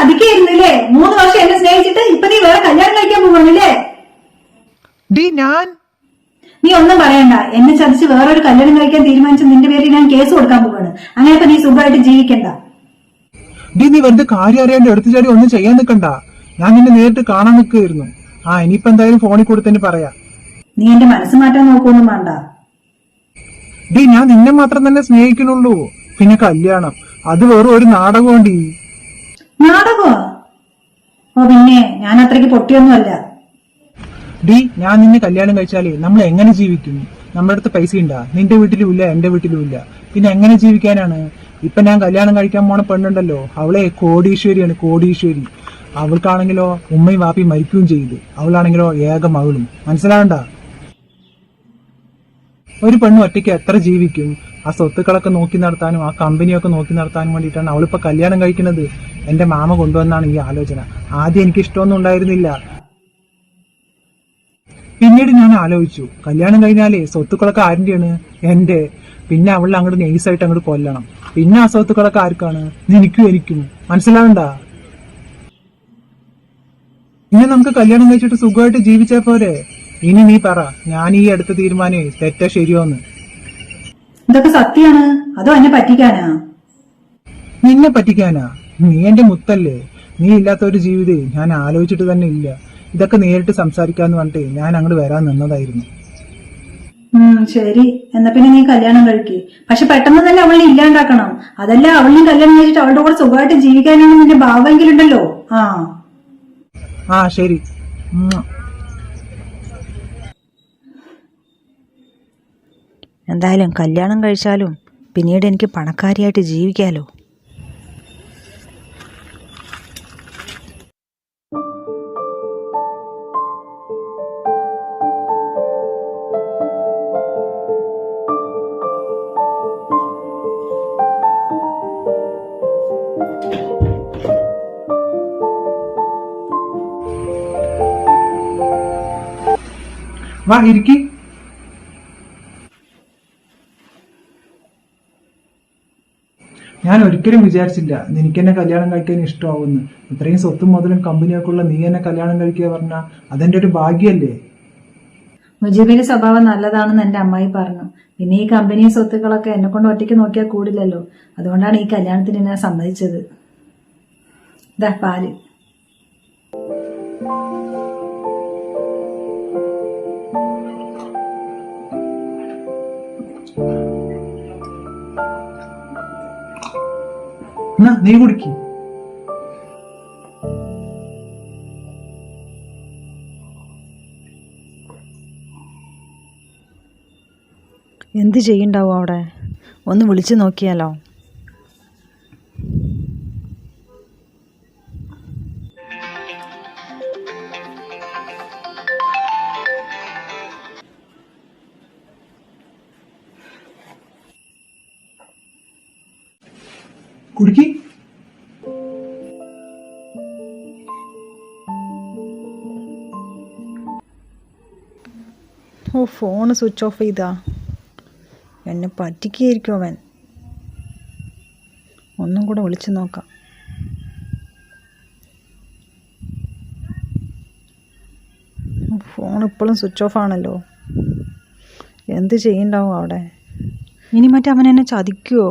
ചതിക്കായിരുന്നില്ലേ? 3 വർഷം എന്നെ സ്നേഹിച്ചിട്ട് ഇപ്പൊ നീ വേറെ കല്യാണം കഴിക്കാൻ പോവാണല്ലേ? നീ ഒന്നും പറയണ്ട. എന്നെ ചതിച്ച് വേറൊരു കല്യാണം കഴിക്കാൻ തീരുമാനിച്ച നിന്റെ പേരിൽ ഞാൻ കേസ് കൊടുക്കാൻ പോവാണ്. അങ്ങനെയൊക്കെ നീ സുഖമായിട്ട് ജീവിക്കണ്ട. നീ വെറുതെ കാര്യം അറിയാണ്ട് എടുത്തു ചാടി ഒന്നും ചെയ്യാൻ നിൽക്കണ്ട. ഞാൻ നിന്നെ നേരിട്ട് കാണാൻ നിൽക്കുകയായിരുന്നു. ഇനിയിപ്പോ എന്തായാലും ഫോണിൽ കൂടെ തന്നെ പറയാ. നീ എന്റെ മനസ്സ് മാറ്റാൻ നോക്കൊന്നും വേണ്ട. ഞാൻ നിന്നെ മാത്രം തന്നെ സ്നേഹിക്കണുള്ളൂ. പിന്നെ കല്യാണം അത് വെറും ഒരു നാടകമുണ്ട്. നാടകോ? ഓ പിന്നെ, ഞാൻ അത്രയ്ക്ക് പൊട്ടിയൊന്നുമല്ല. ഞാൻ നിന്നെ കല്യാണം കഴിച്ചാലേ നമ്മൾ എങ്ങനെ ജീവിക്കും? നമ്മുടെ അടുത്ത് പൈസ ഉണ്ടാ? നിന്റെ വീട്ടിലും ഇല്ല, എന്റെ വീട്ടിലും ഇല്ല. പിന്നെ എങ്ങനെ ജീവിക്കാനാണ്? ഇപ്പൊ ഞാൻ കല്യാണം കഴിക്കാൻ പോണ പെണ്ണുണ്ടല്ലോ, അവളെ കോടീശ്വരിയാണ്, കോടീശ്വരി. അവൾക്കാണെങ്കിലോ ഉമ്മയും വാപ്പയും മരിക്കുകയും ചെയ്തു. അവളാണെങ്കിലോ ഏക മകളും. മനസ്സിലാവണ്ട? ഒരു പെണ്ണ് ഒറ്റയ്ക്ക് എത്ര ജീവിക്കും? ആ സ്വത്തുക്കളൊക്കെ നോക്കി നടത്താനും ആ കമ്പനിയൊക്കെ നോക്കി നടത്താനും വേണ്ടിയിട്ടാണ് അവളിപ്പോ കല്യാണം കഴിക്കുന്നത്. എന്റെ മാമ കൊണ്ടുവന്നാണ് ഈ ആലോചന. ആദ്യം എനിക്ക് ഇഷ്ടമൊന്നും ഉണ്ടായിരുന്നില്ല. പിന്നീട് ഞാൻ ആലോചിച്ചു, കല്യാണം കഴിഞ്ഞാലേ സ്വത്തുക്കളൊക്കെ ആരുടെയാണ്? എന്റെ. പിന്നെ അവളെ അങ്ങോട്ട് നൈസായിട്ട് അങ്ങോട്ട് കൊല്ലണം. പിന്നെ ആ സ്വത്തുക്കളൊക്കെ ആർക്കാണ്? നിനക്കും എനിക്കും. മനസ്സിലാവണ്ട? ഇനി നമുക്ക് കല്യാണം കഴിച്ചിട്ട് സുഖമായിട്ട് ജീവിച്ചാ പോരെ? ഇനി നീ പറ, ഞാൻ ഈ അടുത്ത തീരുമാനമേ തെറ്റാ ശരിയോന്ന്? ഇതൊക്കെ സത്യാണ് അതോ എന്നെ പറ്റിക്കാനാ? നിന്നെ പറ്റിക്കാനാ? നീ എന്റെ മുത്തല്ലേ. നീ ഇല്ലാത്ത ഒരു ജീവിതേ ഞാൻ ആലോചിച്ചിട്ട് തന്നെ ഇല്ല. ഇതൊക്കെ നേരിട്ട് സംസാരിക്കാന്ന് പറഞ്ഞിട്ട് ഞാൻ അങ്ങോട്ട് വരാൻ നിന്നതായിരുന്നു. ശരി, എന്നാ പിന്നെ നീ കല്യാണം കഴിക്ക്. പക്ഷെ പെട്ടെന്ന് തന്നെ അവളിനെ ഇല്ലാണ്ടാക്കണം. അതല്ല, അവളിനെ കല്യാണം കഴിച്ചിട്ട് അവളുടെ കൂടെ സുഖമായിട്ട് ജീവിക്കാനാണ് നിന്റെ ഭാവമെങ്കിലുണ്ടല്ലോ. ശരി. എന്തായാലും കല്യാണം കഴിച്ചാലും പിന്നീട് എനിക്ക് പണക്കാരിയായിട്ട് ജീവിക്കാലോ. വാ ഇരിക്കി. ഞാൻ ഒരിക്കലും വിചാരിച്ചില്ല നിനക്ക് എന്നെ കല്യാണം കഴിക്കാൻ ഇഷ്ടമാവുന്നു. ഇത്രയും സ്വത്തും മുതലും കമ്പനിയൊക്കെ ഉള്ള നീ എന്നെ കല്യാണം കഴിക്കുക പറഞ്ഞാ അതെന്റെ ഒരു ഭാഗ്യല്ലേ. മുജീബിന്റെ സ്വഭാവം നല്ലതാണെന്ന് എന്റെ അമ്മായി പറഞ്ഞു. പിന്നെ ഈ കമ്പനി സ്വത്തുക്കളൊക്കെ എന്നെ കൊണ്ട് ഒറ്റയ്ക്ക് നോക്കിയാൽ കൂടില്ലല്ലോ. അതുകൊണ്ടാണ് ഈ കല്യാണത്തിന് എന്നെ സമ്മതിച്ചത്. ഇതാ പാല്. നീ കുടിക്ക്. എന്ത് ചെയ്യണ്ടാവും അവിടെ? ഒന്ന് വിളിച്ചു നോക്കിയാലോ? കുടിക്ക്. ഫോണ് സ്വിച്ച് ഓഫ് ചെയ്താ. എന്നെ പറ്റിക്കായിരിക്കും അവൻ. ഒന്നും കൂടെ വിളിച്ചു നോക്കാം. ഫോൺ ഇപ്പോഴും സ്വിച്ച് ഓഫ് ആണല്ലോ. എന്ത് ചെയ്യണ്ടാവും അവിടെ? ഇനി മറ്റേ അവൻ എന്നെ ചതിക്കുമോ?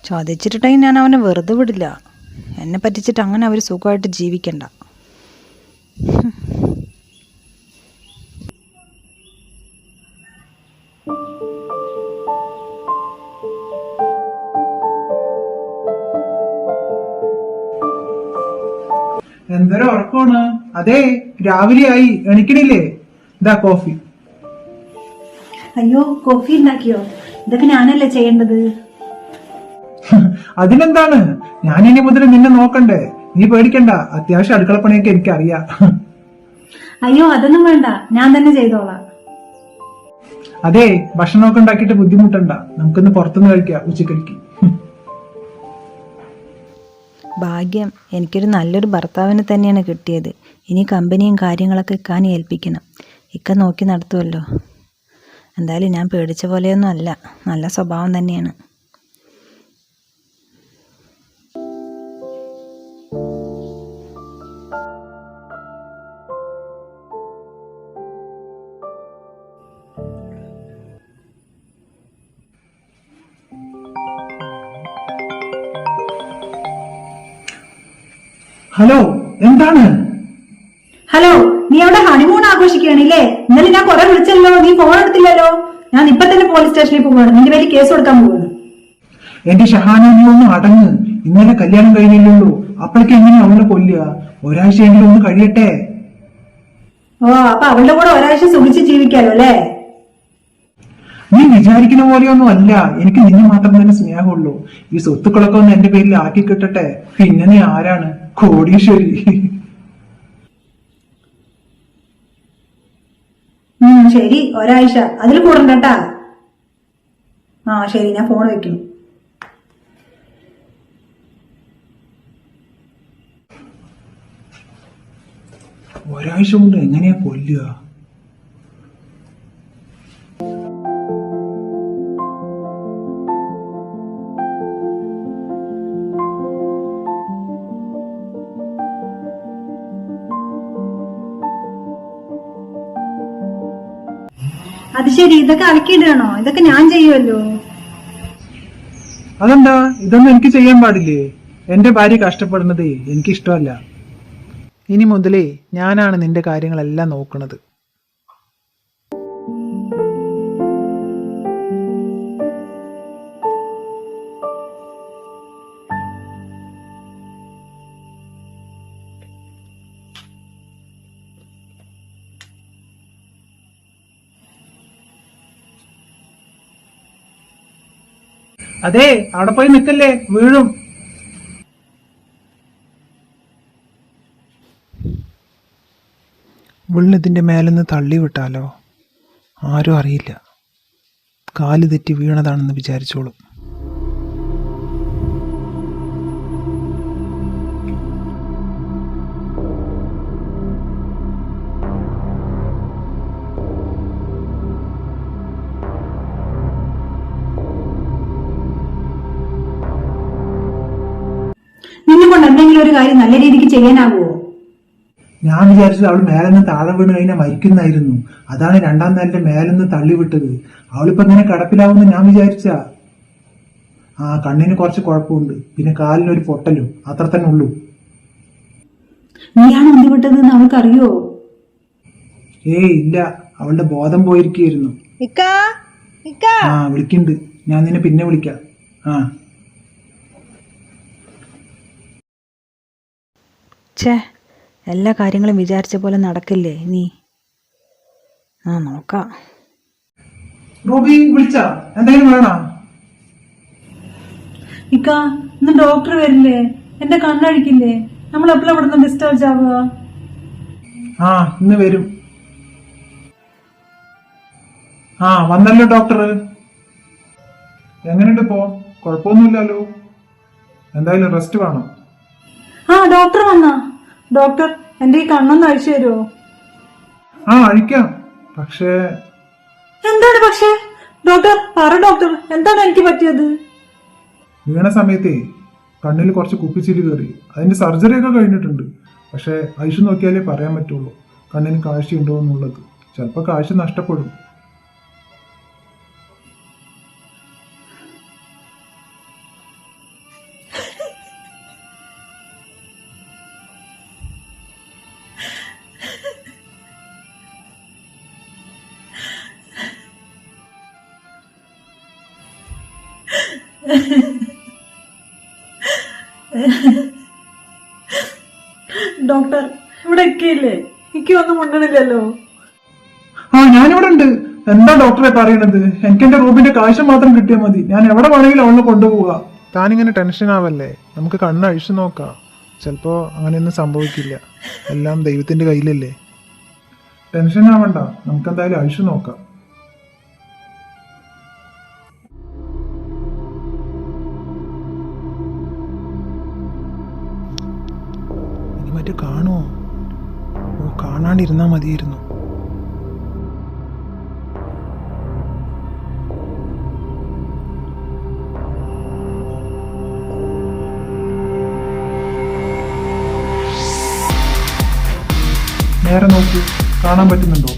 ചതിച്ചിട്ടുണ്ടെങ്കിൽ ഞാൻ അവനെ വെറുതെ വിടില്ല. എന്നെ പറ്റിച്ചിട്ട് അങ്ങനെ അവർ സുഖമായിട്ട് ജീവിക്കണ്ട. എന്തൊരു ഉറക്കമാണ്. അതെ, രാവിലെ ആയി, എണിക്കണില്ലേ? ഇതാ കോഫി. അയ്യോ, കോഫി ഉണ്ടാക്കിയോ? ഇതൊക്കെ ഞാനല്ലേ ചെയ്യേണ്ടത്? അതിനെന്താണ്, ഞാനിനി മുതൽ നിന്നെ നോക്കണ്ടേ. നീ പേടിക്കണ്ട, അത്യാവശ്യം അടുക്കളപ്പണിയൊക്കെ എനിക്കറിയാം. അയ്യോ, അതൊന്നും വേണ്ട, ഞാൻ തന്നെ ചെയ്തോളാം. അതെ, ഭക്ഷണമൊക്കെ ഉണ്ടാക്കിയിട്ട് ബുദ്ധിമുട്ടണ്ട. നമുക്കിന്ന് പുറത്തുനിന്ന് കഴിക്കാം ഉച്ചക്കഴിക്ക്. ഭാഗ്യം, എനിക്കൊരു നല്ലൊരു ഭർത്താവിനെ തന്നെയാണ് കിട്ടിയത്. ഇനി കമ്പനിയും കാര്യങ്ങളൊക്കെ ഇക്കാനെ ഏൽപ്പിക്കണം. ഇക്ക നോക്കി നടത്തുമല്ലോ. എന്തായാലും ഞാൻ പേടിച്ച പോലെയൊന്നും അല്ല, നല്ല സ്വഭാവം തന്നെയാണ്. ഹലോ, എന്താണ്? ഹലോ, നീ അവിടെ ഹണിമൂൺ ആഘോഷിക്കുകയാണില്ലേ? ഇന്നലെ ഞാൻ കുറെ വിളിച്ചല്ലോ, നീ ഫോൺ എടുത്തില്ലല്ലോ. ഞാൻ ഇപ്പൊ തന്നെ പോലീസ് സ്റ്റേഷനിൽ പോവാണ്, നിന്റെ പേരിൽ കേസ് കൊടുക്കാൻ പോവാണ്. എന്റെ ഷഹാന, നീ ഒന്ന് അടങ്ങ്. ഇന്നലെ കല്യാണം കഴിഞ്ഞില്ലല്ലോ, അപ്പോഴേക്ക് എങ്ങനെ അവളെ കൊല്ലുക? ഒരാഴ്ചയെങ്കിലും ഒന്ന് കഴിയട്ടെ. ഓ, അപ്പൊ അവളുടെ കൂടെ ഒരാഴ്ച സുഖിച്ച് ജീവിക്കാലോ അല്ലേ? നീ വിചാരിക്കുന്ന പോലെയൊന്നും അല്ല. എനിക്ക് നിന്നെ മാത്രം തന്നെ സ്നേഹമുള്ളൂ. ഈ സ്വത്തുക്കളൊക്കെ ഒന്ന് എന്റെ പേരിൽ ആക്കി കിട്ടട്ടെ. പിന്നെ നീ ആരാണ്? കോടീശ്വരി. ശരി, ഒരാഴ്ച അതിൽ കൂടണ്ടട്ടാ. ആ ശരി, ഞാൻ ഫോൺ വെക്കുന്നു. ഒരാഴ്ച കൊണ്ട് എങ്ങനെയാ കൊല്ലുക? അത് ശരി, ഇതൊക്കെ അലക്കിയിടാണോ? ഇതൊക്കെ ഞാൻ ചെയ്യുമല്ലോ. അതെന്താ? ഇതൊന്നും എനിക്ക് ചെയ്യാൻ പാടില്ലേ? എന്റെ ഭാര്യ കഷ്ടപ്പെടുന്നതേ എനിക്കിഷ്ടമല്ല. ഇനി മുതലേ ഞാനാണ് നിന്റെ കാര്യങ്ങളെല്ലാം നോക്കുന്നത്. അതെ, അവിടെ പോയി നിൽക്കല്ലേ, വീഴും. വെള്ളത്തിന്റെ മേലെന്ന് തള്ളി വിട്ടാലോ? ആരും അറിയില്ല. കാല് തെറ്റി വീണതാണെന്ന് വിചാരിച്ചോളും. നിന്നെ കൊണ്ട് എന്തെങ്കിലും ഒരു കാര്യം നല്ല രീതിക്ക് ചെയ്യാനാവുമോ? ഞാൻ വിചാരിച്ചത് അവൾ മേലെന്ന് താഴെ വീണ് കഴിഞ്ഞാൽ മരിക്കുന്നായിരുന്നു. അതാണ് രണ്ടാം നിലന്റെ മേലെന്ന് തള്ളിവിട്ടത്. അവളിപ്പോ ഇങ്ങനെ കിടപ്പിലാവുമെന്ന് ഞാൻ വിചാരിച്ച. കണ്ണിന് കുറച്ച് കുഴപ്പമുണ്ട്, പിന്നെ കാലിനൊരു പൊട്ടലും, അത്ര തന്നെ ഉള്ളൂ. നീയാണ് ഉന്തി വിട്ടതെന്ന് അവൾക്കറിയോ? ഇല്ല, അവളുടെ ബോധം പോയിരിക്കുകയായിരുന്നു. വിളിക്കുന്നുണ്ട്, ഞാൻ നിന്നെ പിന്നെ വിളിക്കാം. ഛേ, എല്ലാ കാര്യങ്ങളും വിചാരിച്ച പോലെ നടക്കില്ലേ നീ? നോക്കാം. റൂബി വിളിച്ചാ? എന്തെങ്കിലും വേണോ? ഇക്ക, ഇന്ന് ഡോക്ടർ വരില്ലേ? എന്റെ കണ്ണഴിക്കില്ലേ? നമ്മൾ എപ്പോഴാ ഇവിടുന്ന് ഡിസ്ചാർജ് ആവുക? ഇന്ന് വരും. വന്നല്ലോ ഡോക്ടർ. എങ്ങനെയുണ്ട് ഇപ്പോ? കുഴപ്പമൊന്നുമില്ലല്ലോ. എന്തായാലും റെസ്റ്റ് വേണം. ഡോക്ടർ വന്നാ? ഡോക്ടർ, എന്റെ ഈ കണ്ണൊന്ന് അഴിച്ചു തരുമോ? അഴിക്കാം. പക്ഷേ എന്താണ് പക്ഷേ? ഡോക്ടർ പറ ഡോക്ടർ, എന്താണ് എനിക്ക് പറ്റിയത്? വീണ സമയത്തേ കണ്ണിൽ കുറച്ച് കുപ്പിച്ചിരി കയറി. അതിന്റെ സർജറി ഒക്കെ കഴിഞ്ഞിട്ടുണ്ട്. പക്ഷെ ഐഷു നോക്കിയാലേ പറയാൻ പറ്റുള്ളൂ കണ്ണിന് കാഴ്ചയുണ്ടോ എന്നുള്ളത്. ചിലപ്പോൾ കാഴ്ച നഷ്ടപ്പെടും. ഡോക്ടർ, ഇവിടെ ഇക്കയില്ലേ? ഇക്ക ഒന്നും മുണ്ടണില്ലല്ലോ. ഞാനിവിടെ ഉണ്ട്. എന്താ ഡോക്ടറെ പറയണത്? എനിക്ക് എന്റെ റൂബിന്റെ കാഴ്ച മാത്രം കിട്ടിയാൽ മതി. ഞാൻ എവിടെ വേണമെങ്കിലും അവളെ കൊണ്ടുപോവുക. താനിങ്ങനെ ടെൻഷൻ ആവല്ലേ, നമുക്ക് കണ്ണ് അഴിച്ചു നോക്കാം. ചിലപ്പോ അങ്ങനെയൊന്നും സംഭവിക്കില്ല. എല്ലാം ദൈവത്തിന്റെ കയ്യിലല്ലേ. ടെൻഷൻ ആവണ്ട, നമുക്ക് എന്തായാലും അഴിച്ചു നോക്കാം. മറ്റു കാണുമോ? കാണാണ്ടിരുന്നാ മതിയായിരുന്നു. നേരെ നോക്കൂ, കാണാൻ പറ്റുന്നുണ്ടോ?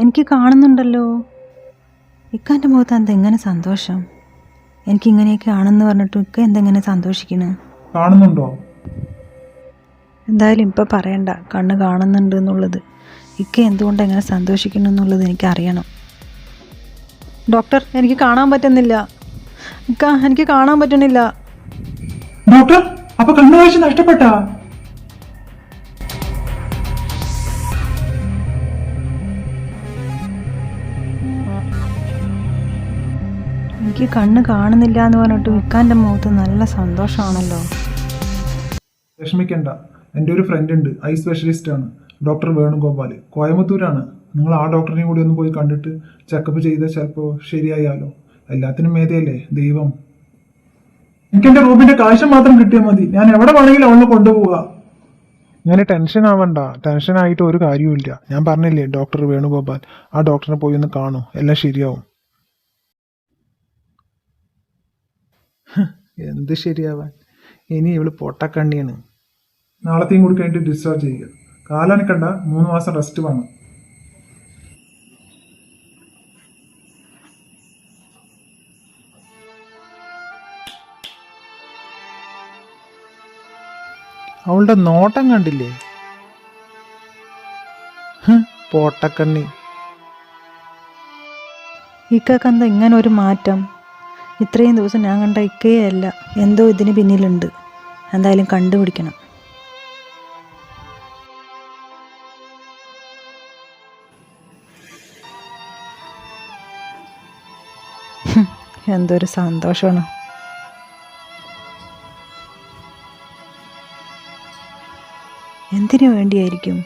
എനിക്ക് കാണുന്നുണ്ടല്ലോ. ഇക്കാൻ്റെ മുഖത്ത് എന്താ എങ്ങനെ സന്തോഷം? എനിക്കിങ്ങനെയൊക്കെ ആണെന്ന് പറഞ്ഞിട്ട് ഇക്ക എന്തെങ്ങനെ സന്തോഷിക്കണ്? കാണുന്നുണ്ടോ? എന്തായാലും ഇപ്പം പറയണ്ട കണ്ണ് കാണുന്നുണ്ട് എന്നുള്ളത്. ഇക്ക എന്തുകൊണ്ട് എങ്ങനെ സന്തോഷിക്കണം എന്നുള്ളത് എനിക്കറിയണം. ഡോക്ടർ, എനിക്ക് കാണാൻ പറ്റുന്നില്ല. ഇക്ക, എനിക്ക് കാണാൻ പറ്റുന്നില്ല. ഡോക്ടർ, അപ്പൊ കണ്ണുകാഴ്ച നഷ്ടപ്പെട്ടാ? എനിക്ക് കണ്ണ് കാണുന്നില്ല എന്ന് പറഞ്ഞിട്ട് ഇക്കാൻ്റെ മുഖത്ത് നല്ല സന്തോഷമാണല്ലോ. വിഷമിക്കണ്ട, എൻ്റെ ഒരു ഫ്രണ്ട് ഉണ്ട്, ഐ സ്പെഷ്യലിസ്റ്റ് ആണ്, ഡോക്ടർ വേണുഗോപാൽ, കോയമ്പത്തൂരാണ്. നിങ്ങൾ ആ ഡോക്ടറിനെയും കൂടി ഒന്ന് പോയി കണ്ടിട്ട് ചെക്കപ്പ് ചെയ്താൽ ചിലപ്പോൾ ശരിയായാലോ. എല്ലാത്തിനും മേധയല്ലേ ദൈവം. എനിക്ക് എൻ്റെ റൂമിന്റെ കാഴ്ച മാത്രം കിട്ടിയാൽ മതി, ഞാൻ എവിടെ വേണമെങ്കിലും അവളെ കൊണ്ടുപോവുക. ഞാൻ ടെൻഷൻ ആവണ്ട, ടെൻഷനായിട്ട് ഒരു കാര്യവുമില്ല. ഞാൻ പറഞ്ഞില്ലേ ഡോക്ടർ വേണുഗോപാൽ, ആ ഡോക്ടറിനെ പോയി ഒന്ന് കാണൂ, എല്ലാം ശരിയാവും. എന്ത് ശരിയാവാൻ, ഇനി ഇവള് പൊട്ടക്കണ്ണിയാണ്. നാളത്തെയും കൂടി കഴിഞ്ഞിട്ട് ഡിസ്ചാർജ് ചെയ്യുക. കാലനക്കണ്ട, 3 മാസം റെസ്റ്റ് വേണം. അവളുടെ നോട്ടം കണ്ടില്ലേ, പൊട്ടക്കണ്ണി. ഇക്കെന്താ ഇങ്ങനെ ഒരു മാറ്റം? ഇത്രയും ദിവസം ഞാൻ കണ്ട ഇക്കയേ അല്ല, എന്തോ ഇതിന് പിന്നിലുണ്ട്. എന്തായാലും കണ്ടുപിടിക്കണം. എന്തൊരു സന്തോഷമാണ്. എന്തിനു വേണ്ടിയായിരിക്കും?